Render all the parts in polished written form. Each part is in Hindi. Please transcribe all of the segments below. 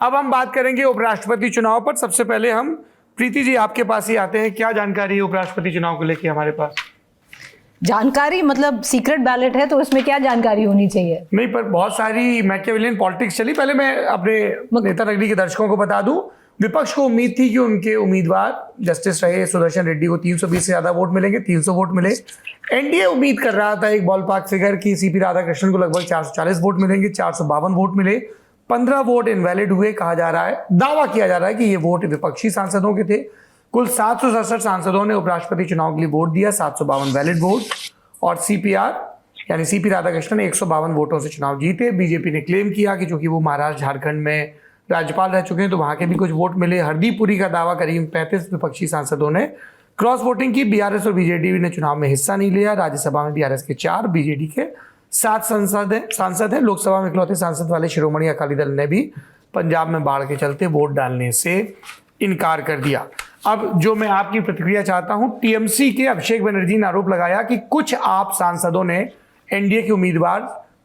अब हम बात करेंगे उपराष्ट्रपति चुनाव पर। सबसे पहले हम प्रीति जी आपके पास ही आते हैं। क्या जानकारी है उपराष्ट्रपति चुनाव को लेकर हमारे पास? जानकारी मतलब सीक्रेट बैलेट है तो इसमें क्या जानकारी होनी चाहिए? नहीं, पर बहुत सारी मैकियावेलियन पॉलिटिक्स चली। पहले मैं अपने नेता नगरी के दर्शकों को बता दूं, विपक्ष को उम्मीद थी कि उनके उम्मीदवार जस्टिस रहे सुदर्शन रेड्डी को 320 से ज्यादा वोट मिलेंगे, 300 वोट मिले। एनडीए उम्मीद कर रहा था एक बॉल पार्क फिगर की सीपी राधाकृष्णन को लगभग 440 वोट मिलेंगे, 452 वोट मिले, 15 वोट इनवैलिड हुए। कहा जा रहा है, दावा किया जा रहा है कि ये वोट विपक्षी सांसदों के थे। कुल 767 सांसदों ने उपराष्ट्रपति चुनाव के लिए वोट दिया, 752 वैलिड वोट। और सीपीआर यानी सीपी राधाकृष्णन 152 वोटों से चुनाव जीते। बीजेपी ने क्लेम किया कि चूंकि वो महाराष्ट्र झारखंड में राज्यपाल रह चुके हैं तो वहां के भी कुछ वोट मिले। हरदीप पुरी का दावा करीब 35 विपक्षी सांसदों ने क्रॉस वोटिंग की। बीआरएस और बीजेडी ने चुनाव में हिस्सा नहीं लिया। राज्यसभा में बीआरएस के 4, बीजेडी के 7 सांसद हैं। लोकसभा में इकलौते सांसद वाले शिरोमणि अकाली दल ने भी पंजाब में बाढ़ के चलते वोट डालने से इनकार कर दिया। अब जो मैं आपकी प्रतिक्रिया चाहता हूं, टीएमसी के अभिषेक बनर्जी ने आरोप लगाया कि कुछ आप सांसदों ने एनडीए के उम्मीदवार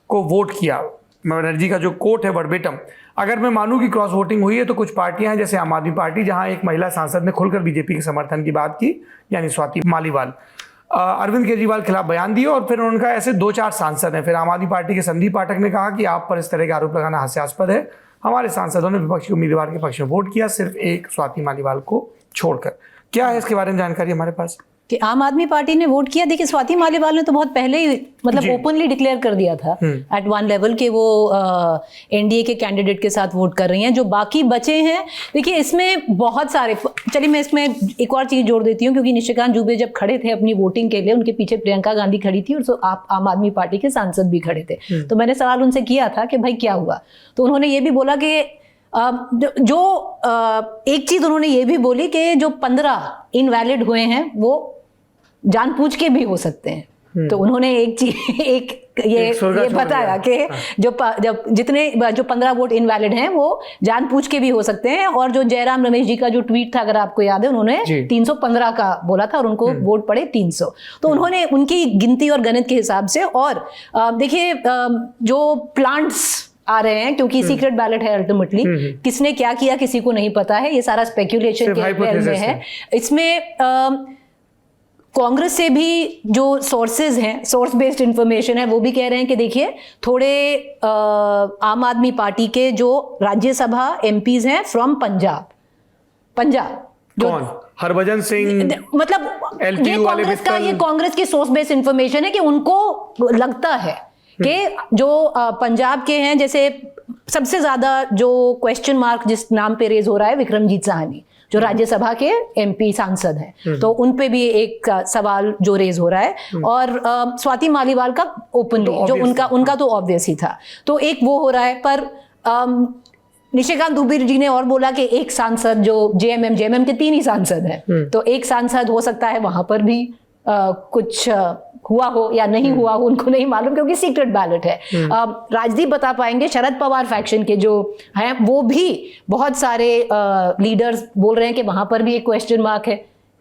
को वोट किया। बनर्जी का जो कोट है वर्बेटम, अगर मैं मानूं कि क्रॉस वोटिंग हुई है तो कुछ पार्टियां हैं जैसे आम आदमी पार्टी, जहां एक महिला सांसद ने खुलकर बीजेपी के समर्थन की बात की, यानी स्वाति मालीवाल, अरविंद केजरीवाल के खिलाफ बयान दिए। और फिर उनका ऐसे 2-4 सांसद हैं। फिर आम आदमी पार्टी के संदीप पाठक ने कहा कि आप पर इस तरह के आरोप लगाना हास्यास्पद है। हमारे सांसदों ने विपक्षी उम्मीदवार के पक्ष में वोट किया, सिर्फ एक स्वाति मालीवाल को छोड़कर। क्या है इसके बारे में जानकारी हमारे पास? कि आम आदमी पार्टी ने वोट किया। देखिए, स्वाति मालीवाल ने तो बहुत पहले ही मतलब ओपनली डिक्लेयर कर दिया था एट वन लेवल कि वो एनडीए के कैंडिडेट के साथ वोट कर रही हैं। जो बाकी बचे हैं, देखिए इसमें बहुत सारे, चलिए मैं इसमें एक और चीज जोड़ देती हूँ, क्योंकि निशिकांत दुबे जब खड़े थे अपनी वोटिंग के लिए, उनके पीछे प्रियंका गांधी खड़ी थी और आम आदमी पार्टी के सांसद भी खड़े थे। तो मैंने सवाल उनसे किया था कि भाई क्या हुआ, तो उन्होंने ये भी बोला कि एक चीज उन्होंने ये भी बोली कि जो 15 इनवैलिड हुए हैं वो जानबूझ के भी हो सकते हैं। तो उन्होंने ये बताया कि जो 15 वोट इनवैलिड हैं वो जानबूझ के भी हो सकते हैं। और जो जयराम रमेश जी का जो ट्वीट था, अगर आपको याद है, उन्होंने 315 का बोला था और उनको वोट पड़े 300। तो उन्होंने उनकी गिनती और गणित के हिसाब से, और देखिए जो प्लांट्स आ रहे हैं, क्योंकि सीक्रेट बैलेट है अल्टीमेटली, किसने क्या किया किसी को नहीं पता है, ये सारा स्पेक्यूलेशन के realm में है। इसमें कांग्रेस से भी जो सोर्सेज हैं, सोर्स बेस्ड इंफॉर्मेशन है, वो भी कह रहे हैं कि देखिए थोड़े आम आदमी पार्टी के जो राज्यसभा एमपीज हैं फ्रॉम पंजाब कौन? हरभजन सिंह, मतलब LTU ये वाले कांग्रेस का, ये कांग्रेस की सोर्स बेस्ड इंफॉर्मेशन है कि उनको लगता है कि जो पंजाब के हैं, जैसे सबसे ज्यादा जो क्वेश्चन मार्क जिस नाम पे रेज हो रहा है, विक्रमजीत साहनी जो राज्यसभा के एमपी सांसद हैं, तो उन पे भी एक सवाल जो रेज हो रहा है। और स्वाति मालीवाल का ओपनली जो उनका तो ऑब्वियस ही था, तो एक वो हो रहा है। पर निशिकांत दुबे जी ने और बोला कि एक सांसद जो जेएमएम के 3 ही सांसद हैं, तो एक सांसद हो सकता है वहां पर भी कुछ हुआ हो या नहीं हुआ हो, उनको नहीं मालूम, क्योंकि सीक्रेट बैलेट है। राजदीप बता पाएंगे, शरद पवार फैक्शन के जो हैं वो भी बहुत सारे लीडर्स बोल रहे हैं कि वहां पर भी एक क्वेश्चन मार्क है।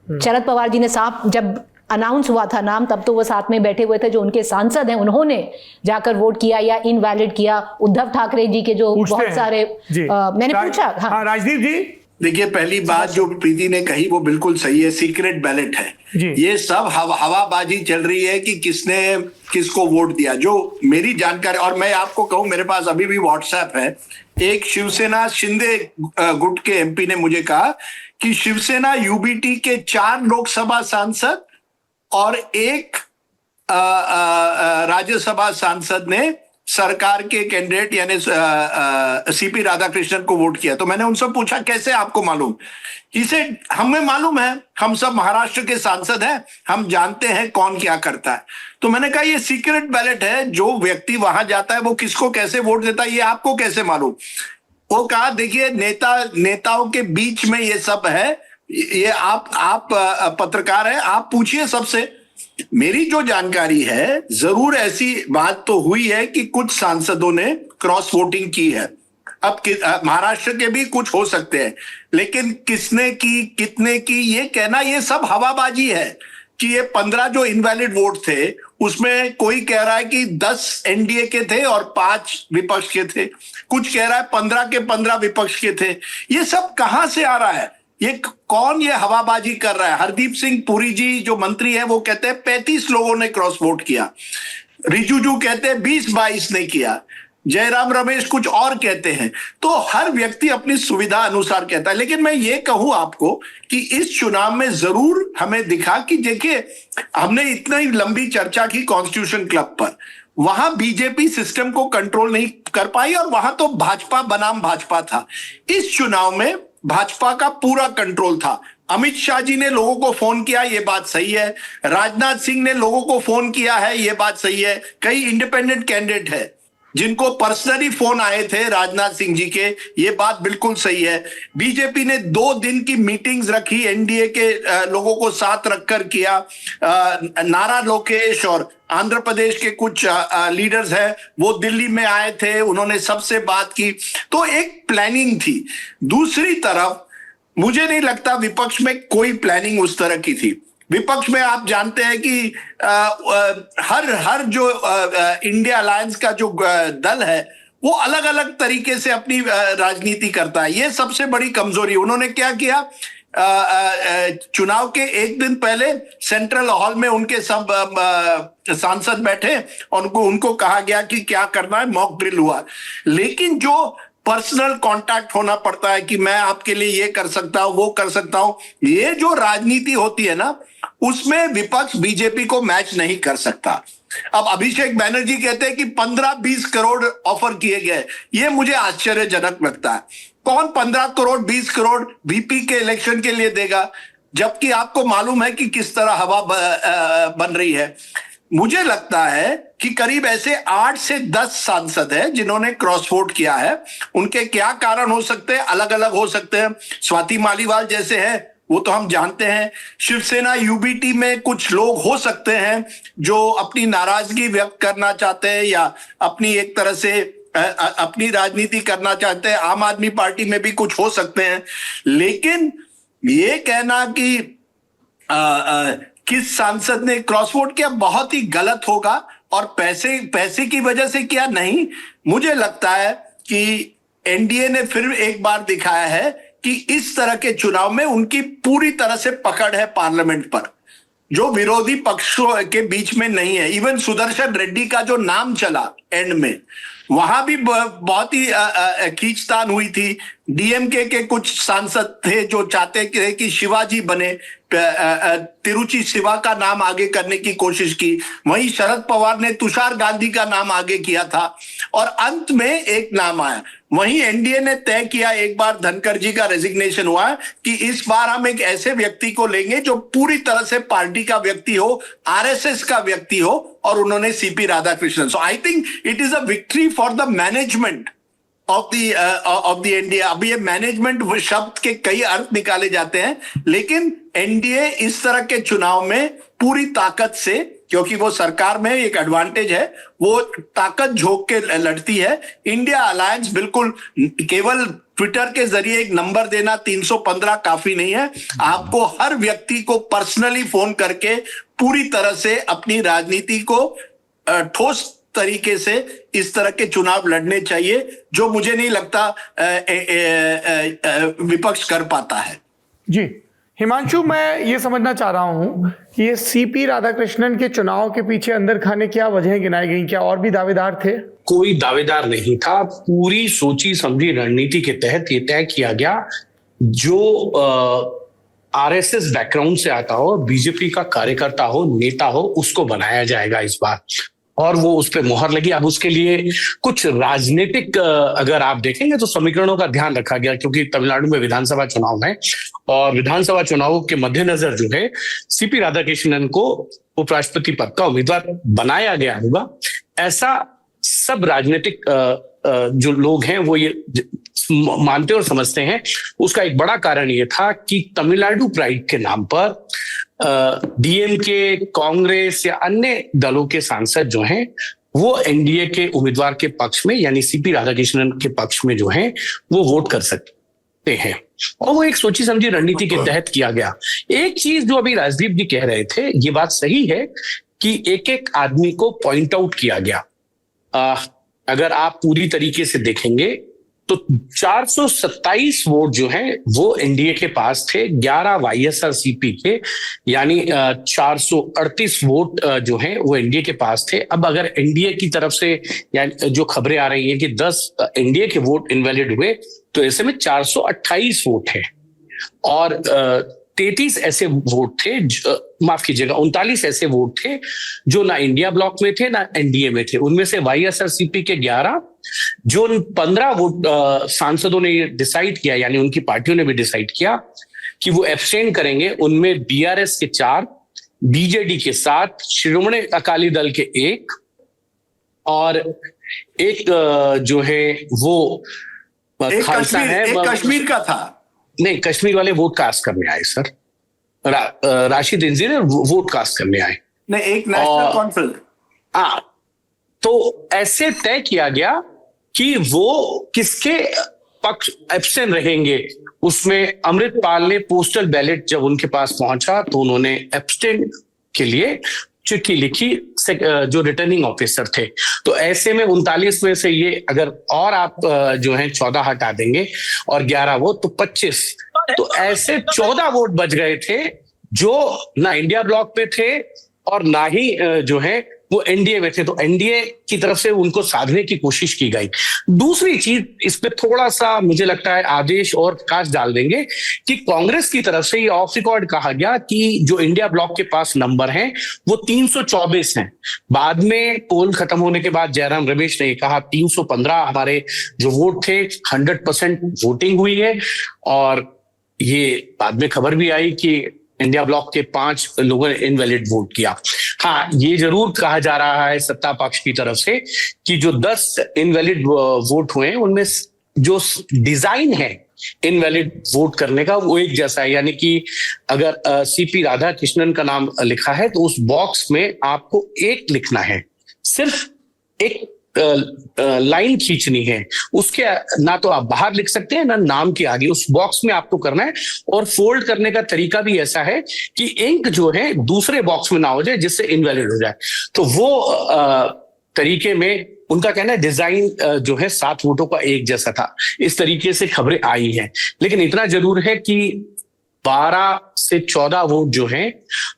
शरद पवार जी ने साफ, जब अनाउंस हुआ था नाम, तब तो वो साथ में बैठे हुए थे, जो उनके सांसद हैं उन्होंने जाकर वोट किया या इनवैलिड किया। उद्धव ठाकरे जी के जो बहुत सारे मैंने पूछा। हाँ राजदीप जी, देखिए, पहली बात जो प्रीति ने कही वो बिल्कुल सही है, सीक्रेट बैलेट है। ये सब हवाबाजी चल रही है कि किसने किसको वोट दिया। जो मेरी जानकारी, और मैं आपको कहूं, मेरे पास अभी भी व्हाट्सएप है, एक शिवसेना शिंदे गुट के एमपी ने मुझे कहा कि शिवसेना यूबीटी के 4 लोकसभा सांसद और एक राज्यसभा सांसद ने सरकार के कैंडिडेट यानी सीपी राधाकृष्णन को वोट किया। तो मैंने उनसे पूछा कैसे आपको मालूम? इसे हमें मालूम है, हम सब महाराष्ट्र के सांसद हैं, हम जानते हैं कौन क्या करता है। तो मैंने कहा ये सीक्रेट बैलेट है, जो व्यक्ति वहां जाता है वो किसको कैसे वोट देता है ये आपको कैसे मालूम? वो कहा देखिए नेताओं के बीच में ये सब है, ये आप पत्रकार हैं, आप पूछिए सबसे। मेरी जो जानकारी है, जरूर ऐसी बात तो हुई है कि कुछ सांसदों ने क्रॉस वोटिंग की है। अब महाराष्ट्र के भी कुछ हो सकते हैं, लेकिन किसने की कितने की ये कहना, ये सब हवाबाजी है कि ये 15 जो इनवैलिड वोट थे उसमें कोई कह रहा है कि 10 एनडीए के थे और 5 विपक्ष के थे, कुछ कह रहा है 15 के 15 विपक्ष के थे। ये सब कहां से आ रहा है? ये कौन ये हवाबाजी कर रहा है? हरदीप सिंह पुरी जी जो मंत्री है वो कहते हैं 35 लोगों ने क्रॉस वोट किया, रिजिजू कहते हैं 20-22 ने किया, जयराम रमेश कुछ और कहते हैं। तो हर व्यक्ति अपनी सुविधा अनुसार कहता है। लेकिन मैं ये कहूं आपको कि इस चुनाव में जरूर हमें दिखा कि देखिए, हमने इतनी लंबी चर्चा की कॉन्स्टिट्यूशन क्लब पर, वहां बीजेपी सिस्टम को कंट्रोल नहीं कर पाई और वहां तो भाजपा बनाम भाजपा था। इस चुनाव में भाजपा का पूरा कंट्रोल था। अमित शाह जी ने लोगों को फोन किया, ये बात सही है। राजनाथ सिंह ने लोगों को फोन किया है, ये बात सही है। कई इंडिपेंडेंट कैंडिडेट है जिनको पर्सनली फोन आए थे राजनाथ सिंह जी के, ये बात बिल्कुल सही है। बीजेपी ने 2 दिन की मीटिंग्स रखी, एनडीए के लोगों को साथ रखकर किया। नारा लोकेश और आंध्र प्रदेश के कुछ लीडर्स हैं, वो दिल्ली में आए थे, उन्होंने सबसे बात की। तो एक प्लानिंग थी। दूसरी तरफ मुझे नहीं लगता विपक्ष में कोई प्लानिंग उस तरह की थी। विपक्ष में आप जानते हैं कि हर जो इंडिया अलायंस का जो दल है वो अलग अलग तरीके से अपनी राजनीति करता है। ये सबसे बड़ी कमजोरी। उन्होंने क्या किया, चुनाव के एक दिन पहले सेंट्रल हॉल में उनके सब सांसद बैठे और उनको कहा गया कि क्या करना है, मॉक ड्रिल हुआ। लेकिन जो पर्सनल कांटेक्ट होना पड़ता है कि मैं आपके लिए ये कर सकता हूं, वो कर सकता हूं, ये जो राजनीति होती है ना, उसमें विपक्ष बीजेपी को मैच नहीं कर सकता। अब अभिषेक बैनर्जी कहते हैं कि 15-20 करोड़ ऑफर किए गए, ये मुझे आश्चर्यजनक लगता है। कौन 15 करोड़ 20 करोड़ वीपी के इलेक्शन के लिए देगा, जबकि आपको मालूम है कि किस तरह हवा बन रही है। मुझे लगता है कि करीब ऐसे 8 से 10 सांसद हैं जिन्होंने क्रॉस वोट किया है। उनके क्या कारण हो सकते हैं, अलग अलग हो सकते हैं। स्वाति मालीवाल जैसे हैं, वो तो हम जानते हैं। शिवसेना यूबीटी में कुछ लोग हो सकते हैं जो अपनी नाराजगी व्यक्त करना चाहते हैं या अपनी एक तरह से अपनी राजनीति करना चाहते हैं। आम आदमी पार्टी में भी कुछ हो सकते हैं। लेकिन ये कहना कि किस सांसद ने क्रॉस वोट किया बहुत ही गलत होगा, और पैसे की वजह से किया नहीं। मुझे लगता है कि एनडीए ने फिर एक बार दिखाया है कि इस तरह के चुनाव में उनकी पूरी तरह से पकड़ है पार्लियामेंट पर, जो विरोधी पक्षों के बीच में नहीं है। इवन सुदर्शन रेड्डी का जो नाम चला एंड में, वहां भी बहुत ही खींचतान हुई थी। डीएमके के कुछ सांसद थे जो चाहते थे कि शिवाजी बने, तिरुचि शिवा का नाम आगे करने की कोशिश की। वहीं शरद पवार ने तुषार गांधी का नाम आगे किया था और अंत में एक नाम आया। वहीं एनडीए ने तय किया, एक बार धनखड़ जी का रेजिग्नेशन हुआ, कि इस बार हम एक ऐसे व्यक्ति को लेंगे जो पूरी तरह से पार्टी का व्यक्ति हो, आरएसएस का व्यक्ति हो, और उन्होंने CP Radhakrishnan. So I think it is a victory for the management of the NDA. अब ये मैनेजमेंट शब्द के कई अर्थ निकाले जाते हैं, लेकिन एनडीए इस तरह के चुनाव में पूरी ताकत से, क्योंकि वो सरकार में एक एडवांटेज है, वो ताकत झोंक के लड़ती है। इंडिया अलायंस बिल्कुल केवल ट्विटर के जरिए एक नंबर देना 315 काफी नहीं है। आपको हर व्यक्ति को पर्सनली फोन करके पूरी तरह से अपनी राजनीति को ठोस तरीके से इस तरह के चुनाव लड़ने चाहिए, जो मुझे नहीं लगता विपक्ष कर पाता है। जी हिमांशु, मैं ये समझना चाह रहा हूं कि ये सीपी राधाकृष्णन के चुनाव के पीछे अंदर खाने क्या वजह गिनाई गई? क्या और भी दावेदार थे? कोई दावेदार नहीं था। पूरी सोची समझी रणनीति के तहत ये तय किया गया, जो आरएसएस बैकग्राउंड से आता हो, बीजेपी का कार्यकर्ता हो, नेता हो, उसको बनाया जाएगा इस बार, और वो उस पर मोहर लगी। अब उसके लिए कुछ राजनीतिक अगर आप देखेंगे तो समीकरणों का ध्यान रखा गया, क्योंकि तमिलनाडु में विधानसभा चुनाव है और विधानसभा चुनाव के मद्देनजर जो है सीपी राधाकृष्णन को उपराष्ट्रपति पद का उम्मीदवार बनाया गया होगा। ऐसा सब राजनीतिक जो लोग हैं वो ये मानते और समझते हैं। उसका एक बड़ा कारण ये था कि तमिलनाडु प्राइड के नाम पर डीएमके, कांग्रेस या अन्य दलों के सांसद जो हैं वो एनडीए के उम्मीदवार के पक्ष में, यानी सीपी राधाकृष्णन के पक्ष में जो हैं वो वोट कर सकते हैं, और वो एक सोची समझी रणनीति के तहत किया गया। एक चीज जो अभी राजदीप जी कह रहे थे, ये बात सही है कि एक एक आदमी को पॉइंट आउट किया गया। अगर आप पूरी तरीके से देखेंगे तो 427 वोट जो हैं वो एनडीए के पास थे, 11 वाईएसआरसीपी के, यानी 438 वोट जो हैं वो एनडीए के पास थे। अब अगर एनडीए की तरफ से यानी जो खबरें आ रही हैं कि 10 एनडीए के वोट इनवैलिड हुए, तो ऐसे में 428 वोट है और 33 ऐसे वोट थे, माफ कीजिएगा 39 ऐसे वोट थे जो ना इंडिया ब्लॉक में थे ना एनडीए में थे। उनमें से वाईएसआरसीपी के 11, जो 15 वोट सांसदों ने डिसाइड किया, यानी उनकी पार्टियों ने भी डिसाइड किया कि वो एब्सटेन करेंगे, उनमें बीआरएस के 4, बीजेडी के 7, शिरोमणि अकाली दल के 1 और एक जो है वो खालसा है। एक कश्मीर का था। नहीं, कश्मीर वाले वोट कास्ट करने आए सर, राशिद इंजीर वोट कास्ट करने आए। नहीं, एक नेशनल कॉन्फ्रेंस। तो ऐसे तय किया गया कि वो किसके पक्ष एब्सेंट रहेंगे। उसमें अमृतपाल ने पोस्टल बैलेट जब उनके पास पहुंचा तो उन्होंने एब्सटेन के लिए चिट्ठी लिखी जो रिटर्निंग ऑफिसर थे। तो ऐसे में 39 में से ये अगर और आप जो है 14 हटा देंगे और 11 वोट तो 25, तो ऐसे 14 वोट बच गए थे जो ना इंडिया ब्लॉक में थे और ना ही जो है वो एनडीए में थे। तो एनडीए की तरफ से उनको साधने की कोशिश की गई। दूसरी चीज इस पे थोड़ा सा मुझे लगता है आदेश और प्रकाश डाल देंगे कि कांग्रेस की तरफ से ये ऑफ रिकॉर्ड कहा गया कि जो इंडिया ब्लॉक के पास नंबर हैं वो 324 हैं। बाद में पोल खत्म होने के बाद जयराम रमेश ने कहा 315 हमारे जो वोट थे 100% वोटिंग हुई है। और ये बाद में खबर भी आई कि इंडिया ब्लॉक के 5 लोगों ने इनवैलिड वोट किया। हाँ, ये जरूर कहा जा रहा है सत्ता पक्ष की तरफ से कि जो 10 इनवैलिड वोट हुए हैं उनमें जो डिजाइन है इनवैलिड वोट करने का वो एक जैसा है, यानी कि अगर सीपी राधा कृष्णन का नाम लिखा है तो उस बॉक्स में आपको 1 लिखना है, सिर्फ एक लाइन खींचनी है, उसके ना तो आप बाहर लिख सकते हैं ना नाम के आगे, उस बॉक्स में आपको करना है। और फोल्ड करने का तरीका भी ऐसा है कि इंक जो है दूसरे बॉक्स में ना हो जाए जिससे इनवैलिड हो जाए। तो वो तरीके में उनका कहना है डिजाइन जो है 7 वोटों का एक जैसा था। इस तरीके से खबरें आई हैं, लेकिन इतना जरूर है कि 12 से 14 वोट जो हैं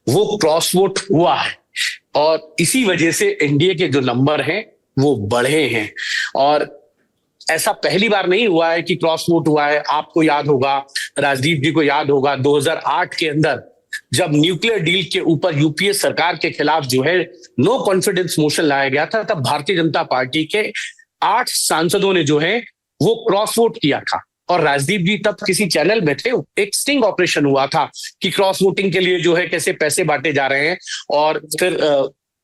वो क्रॉस वोट हुआ है और इसी वजह से एनडीए के जो नंबर हैं वो बढ़े हैं। और ऐसा पहली बार नहीं हुआ है कि क्रॉस वोट हुआ है। आपको याद होगा, राजदीप जी को याद होगा, 2008 के अंदर जब न्यूक्लियर डील के ऊपर यूपीए सरकार के खिलाफ जो है नो कॉन्फिडेंस मोशन लाया गया था, तब भारतीय जनता पार्टी के 8 सांसदों ने जो है वो क्रॉस वोट किया था। और राजदीप जी तब किसी चैनल में थे, एक स्टिंग ऑपरेशन हुआ था कि क्रॉस वोटिंग के लिए जो है कैसे पैसे बांटे जा रहे हैं, और फिर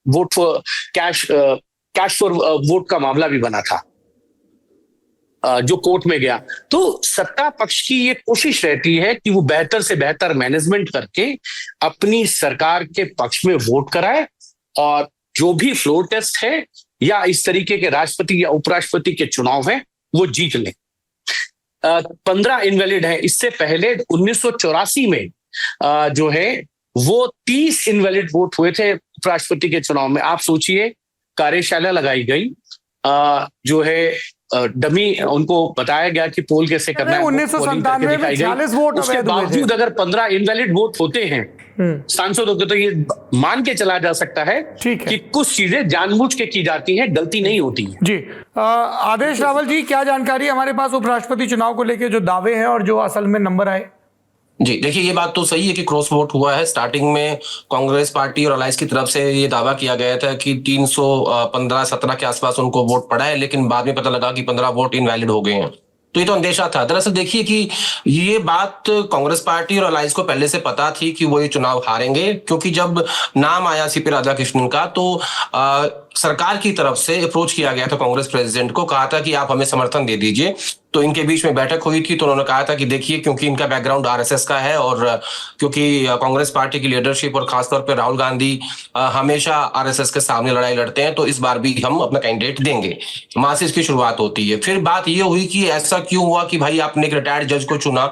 vote for cash for vote का मामला भी बना था जो कोर्ट में गया। तो सत्ता पक्ष की ये कोशिश रहती है कि वो बेहतर से बेहतर मैनेजमेंट करके अपनी सरकार के पक्ष में वोट कराए और जो भी फ्लोर टेस्ट है या इस तरीके के राष्ट्रपति या उपराष्ट्रपति के चुनाव है वो जीत ले। 15 इनवैलिड है। इससे पहले 1984 में जो है वो 30 इनवैलिड वोट हुए थे उपराष्ट्रपति के चुनाव में। आप सोचिए, कार्यशाला लगाई गई, जो है डमी उनको बताया गया कि पोल कैसे करना है। 1997 में 40 वोट उसके बावजूद अगर 15 इनवैलिड वोट होते हैं सांसदों के, तो ये मान के चला जा सकता है कि कुछ चीजें जानबूझ के की जाती हैं, गलती नहीं होती है। जी आदेश रावल जी, क्या जानकारी हमारे पास उपराष्ट्रपति चुनाव को लेकर, जो दावे हैं और जो असल में नंबर आए? जी देखिए, ये बात तो सही है कि क्रॉस वोट हुआ है। स्टार्टिंग में कांग्रेस पार्टी और अलायंस की तरफ से ये दावा किया गया था कि 315-17 के आसपास उनको वोट पड़ा है, लेकिन बाद में पता लगा कि 15 वोट इनवैलिड हो गए हैं। तो ये तो अंदेशा था। दरअसल देखिए कि ये बात कांग्रेस पार्टी और अलायंस को पहले से पता थी कि वो ये चुनाव हारेंगे, क्योंकि जब नाम आया सीपी राधाकृष्णन का तो सरकार की तरफ से अप्रोच किया गया था कांग्रेस प्रेसिडेंट को, कहा था कि आप हमें समर्थन दे दीजिए। तो इनके बीच में बैठक हुई थी, तो उन्होंने कहा था कि देखिए, क्योंकि इनका बैकग्राउंड आरएसएस का है और क्योंकि कांग्रेस पार्टी की लीडरशिप और खासतौर पर राहुल गांधी हमेशा आरएसएस के सामने लड़ाई लड़ते हैं, तो इस बार भी हम अपना कैंडिडेट देंगे। वहां से इसकी शुरुआत होती है। फिर बात ये हुई कि ऐसा क्यों हुआ कि भाई आपने एक रिटायर्ड जज को चुना,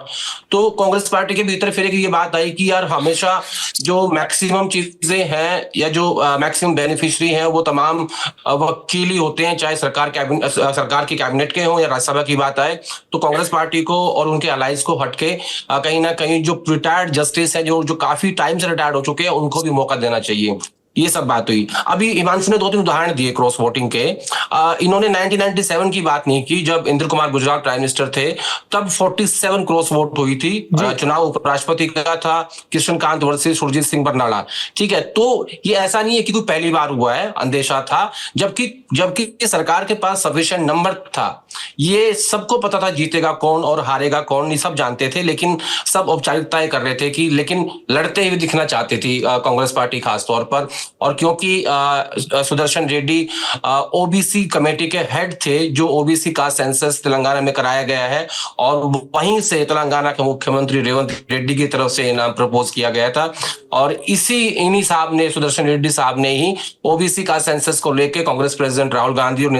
तो कांग्रेस पार्टी के भीतर फिर ये बात आई कि यार हमेशा जो मैक्सिमम चीजें हैं या जो मैक्सिमम बेनिफिशियरी हैं वो तमाम वकील ही होते हैं, चाहे सरकार की कैबिनेट के हों या राज्यसभा की बात आए, तो कांग्रेस पार्टी को और उनके अलाइज को हटके कहीं ना कहीं जो रिटायर्ड जस्टिस है, जो काफी टाइम से रिटायर्ड हो चुके हैं, उनको भी मौका देना चाहिए। ये सब बात हुई। अभी हिमांशु ने 2-3 उदाहरण दिए क्रॉस वोटिंग के। इन्होंने 1997 की बात नहीं की, जब इंद्र कुमार गुजराल प्राइम मिनिस्टर थे, तब 47 क्रॉस वोट हुई थी। चुनाव उपराष्ट्रपति का था, कृष्णकांत वर्सेस सुरजीत सिंह बरनाला। ठीक है, तो ये ऐसा नहीं है कि कोई पहली बार हुआ है, अंदेशा था, जबकि सरकार के पास सफिशिएंट नंबर था। ये सबको पता था जीतेगा कौन और हारेगा कौन, ये सब जानते थे, लेकिन सब औपचारिकताएं कर रहे थे कि लेकिन लड़ते हुए दिखना चाहती थी कांग्रेस पार्टी खासतौर पर। और क्योंकि सुदर्शन रेड्डी ओबीसी कमेटी के हेड थे, जो ओबीसी का सेंसस तेलंगाना में कराया गया है, और वहीं से तेलंगाना के मुख्यमंत्री रेवंत रेड्डी की तरफ से नाम प्रपोज किया गया था, और इन्हीं साहब ने, सुदर्शन रेड्डी साहब ने ही ओबीसी का सेंसस को लेकर कांग्रेस प्रेसिडेंट राहुल गांधी और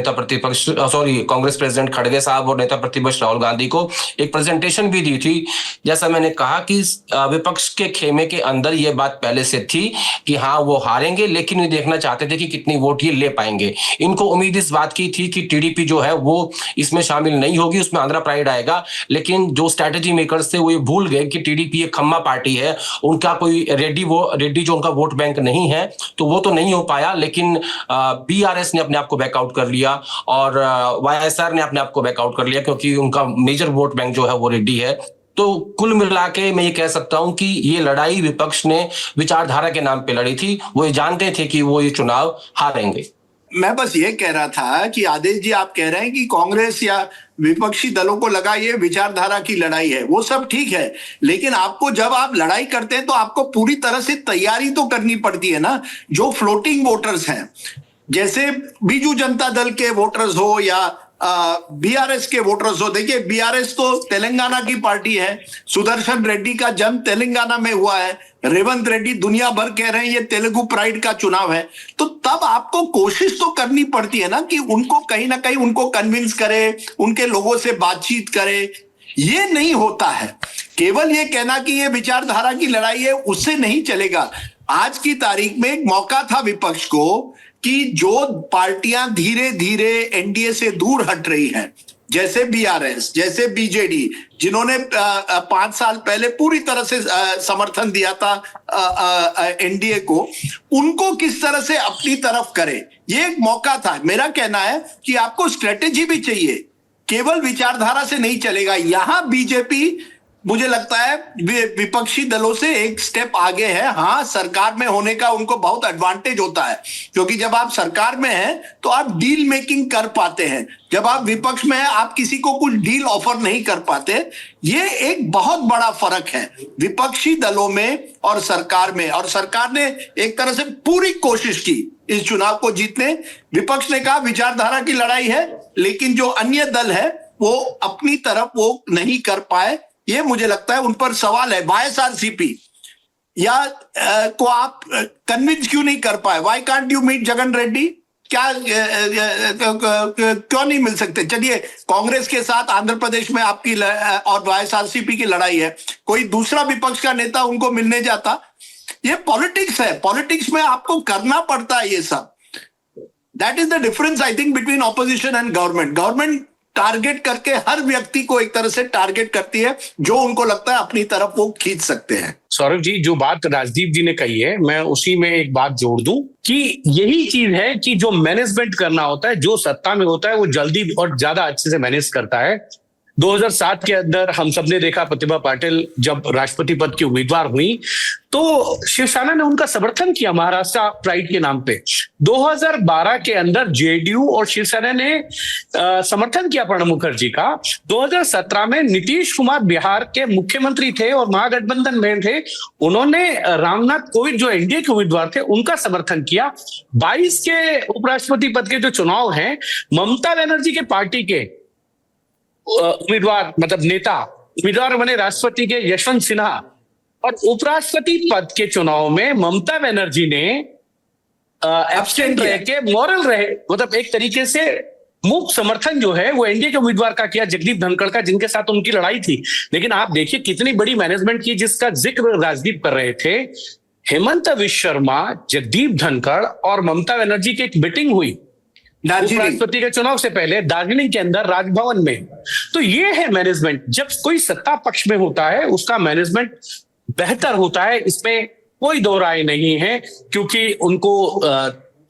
कांग्रेस प्रेसिडेंट खड़गे साहब और नेता प्रतिपक्ष राहुल गांधी को एक प्रेजेंटेशन भी दी थी। जैसा मैंने कहा कि विपक्ष के खेमे के अंदर यह बात पहले से थी कि हाँ वो हारेंगे, लेकिन ये देखना चाहते थे कि कितनी वोट ये ले पाएंगे। इनको उम्मीद इस बात की थी कि टीडीपी जो है वो इसमें शामिल नहीं होगी, उसमें आंध्रा प्राइड आएगा, लेकिन जो स्ट्रेटेजी मेकर्स थे वो ये भूल गए कि टीडीपी एक खम्मा पार्टी है, उनका कोई रेड्डी जो उनका वोट बैंक नहीं है, तो वो तो नहीं हो पाया। लेकिन बीआरएस ने अपने आप को बैकआउट कर लिया और वाईएसआर ने अपने आप को बैकआउट कर लिया, क्योंकि उनका मेजर वोट बैंक जो है वो रेड्डी है। तो कुल मिला के मैं ये कह सकता हूं कि ये लड़ाई विपक्ष ने विचारधारा के नाम पे लड़ी थी। वो ये जानते थे कि वो ये चुनाव हारेंगे। मैं बस ये कह रहा था कि आदेश जी, आप कह रहे हैं कि कांग्रेस या विपक्षी दलों को लगा ये विचारधारा की लड़ाई है, वो सब ठीक है, लेकिन आपको जब आप लड़ाई करते हैं तो आपको पूरी तरह से तैयारी तो करनी पड़ती है ना। जो फ्लोटिंग वोटर्स हैं, जैसे बीजू जनता दल के वोटर्स हो या बीआरएस के वोटर्स हो, देखिए बीआरएस तो तेलंगाना की पार्टी है, सुदर्शन रेड्डी का जन्म तेलंगाना में हुआ है, रेवंत रेड्डी दुनिया भर कह रहे हैं ये तेलुगु प्राइड का चुनाव है, तो तब आपको कोशिश तो करनी पड़ती है ना कि उनको कहीं ना कहीं उनको कन्विंस करे, उनके लोगों से बातचीत करे। ये नहीं होता है। केवल ये कहना कि ये विचारधारा की लड़ाई है, उससे नहीं चलेगा। आज की तारीख में एक मौका था विपक्ष को कि जो पार्टियां धीरे धीरे एनडीए से दूर हट रही हैं, जैसे बीआरएस, जैसे बीजेडी, जिन्होंने 5 साल पहले पूरी तरह से समर्थन दिया था एनडीए को, उनको किस तरह से अपनी तरफ करे, ये एक मौका था। मेरा कहना है कि आपको स्ट्रेटेजी भी चाहिए, केवल विचारधारा से नहीं चलेगा। यहां बीजेपी मुझे लगता है विपक्षी दलों से एक स्टेप आगे है। हाँ, सरकार में होने का उनको बहुत एडवांटेज होता है, क्योंकि जब आप सरकार में हैं तो आप डील मेकिंग कर पाते हैं, जब आप विपक्ष में हैं आप किसी को कुछ डील ऑफर नहीं कर पाते। ये एक बहुत बड़ा फर्क है विपक्षी दलों में और सरकार में। और सरकार ने एक तरह से पूरी कोशिश की इस चुनाव को जीतने। विपक्ष ने कहा विचारधारा की लड़ाई है, लेकिन जो अन्य दल है वो अपनी तरफ वो नहीं कर पाए। ये मुझे लगता है उन पर सवाल है। वाईएसआरसीपी या को आप कन्विंस क्यों नहीं कर पाए? Why can't you meet Jagan Reddy? क्या क्यों नहीं मिल सकते? चलिए, कांग्रेस के साथ आंध्र प्रदेश में आपकी और वाईएसआरसीपी की लड़ाई है, कोई दूसरा विपक्ष का नेता उनको मिलने जाता? ये पॉलिटिक्स है, पॉलिटिक्स में आपको करना पड़ता है ये सब। That is the difference I think between opposition and government. Government target करके हर व्यक्ति को एक तरह से टारगेट करती है, जो उनको लगता है अपनी तरफ वो खींच सकते हैं। सौरभ जी, जो बात राजदीप जी ने कही है, मैं उसी में एक बात जोड़ दूं कि यही चीज है कि जो मैनेजमेंट करना होता है, जो सत्ता में होता है वो जल्दी और ज्यादा अच्छे से मैनेज करता है। 2007 के अंदर हम सबने देखा प्रतिभा पाटिल जब राष्ट्रपति पद की उम्मीदवार हुई तो शिवसेना ने उनका समर्थन किया महाराष्ट्र प्राइड के नाम पे। 2012 के अंदर जेडीयू और शिवसेना ने समर्थन किया प्रणब मुखर्जी का। 2017 में नीतीश कुमार बिहार के मुख्यमंत्री थे और महागठबंधन में थे, उन्होंने रामनाथ कोविंद जो एनडीए के उम्मीदवार थे उनका समर्थन किया। 22 के उपराष्ट्रपति पद के जो चुनाव हैं, ममता बनर्जी के पार्टी के उम्मीदवार मतलब नेता उम्मीदवार बने राष्ट्रपति के यशवंत सिन्हा, और उपराष्ट्रपति पद के चुनाव में ममता बनर्जी ने एब्स्टेंट रह के मॉरल रहे, मतलब एक तरीके से मूक समर्थन जो है वो एनडीए के उम्मीदवार का किया, जगदीप धनखड़ का, जिनके साथ उनकी लड़ाई थी। लेकिन आप देखिए कितनी बड़ी मैनेजमेंट की, जिसका जिक्र राजदीप कर रहे थे। हेमंत विश्व शर्मा, जगदीप धनखड़ और ममता बनर्जी की एक मीटिंग हुई उपराष्ट्रपति के चुनाव से पहले दार्जिलिंग के अंदर राजभवन में। तो ये है मैनेजमेंट। जब कोई सत्ता पक्ष में होता है उसका मैनेजमेंट बेहतर होता है, इसमें कोई दो राय नहीं है, क्योंकि उनको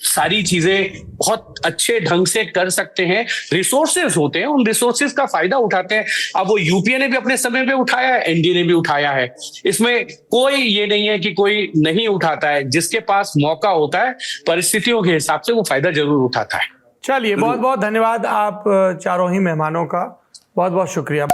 सारी चीजें बहुत अच्छे ढंग से कर सकते हैं। रिसोर्सेज होते हैं, उन रिसोर्सेज का फायदा उठाते हैं। अब वो यूपीए ने भी अपने समय पे उठाया है, एनडीए ने भी उठाया है, इसमें कोई ये नहीं है कि कोई नहीं उठाता है। जिसके पास मौका होता है परिस्थितियों के हिसाब से वो फायदा जरूर उठाता है। चलिए, बहुत बहुत धन्यवाद आप चारों ही मेहमानों का, बहुत बहुत शुक्रिया।